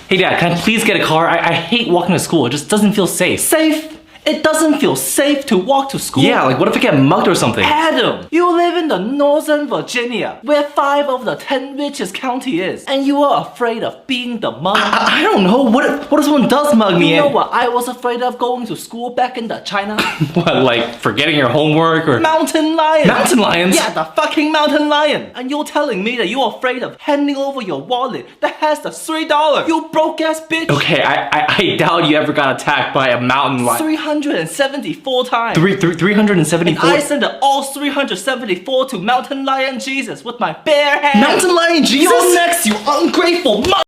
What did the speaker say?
Hey Dad, can I please get a car? I hate walking to school. It just doesn't feel safe. Safe? It doesn't feel safe to walk to school. Yeah, like what if I get mugged or something? Adam, you live in the Northern Virginia, where 5 of the 10 richest county is, and you are afraid of being the mug. I don't know. What if someone does mug me? You know what I was afraid of going to school back in the China? What, like forgetting your homework or Mountain lion. mountain lions? Yeah, the fucking mountain lion. And you're telling me that you're afraid of handing over your wallet that has the $3. You broke ass bitch. Okay, I doubt you ever got attacked by a mountain lion. 374 times. 374. I sent all 374 to Mountain Lion Jesus with my bare hands. Mountain lion Jesus? You're next, you ungrateful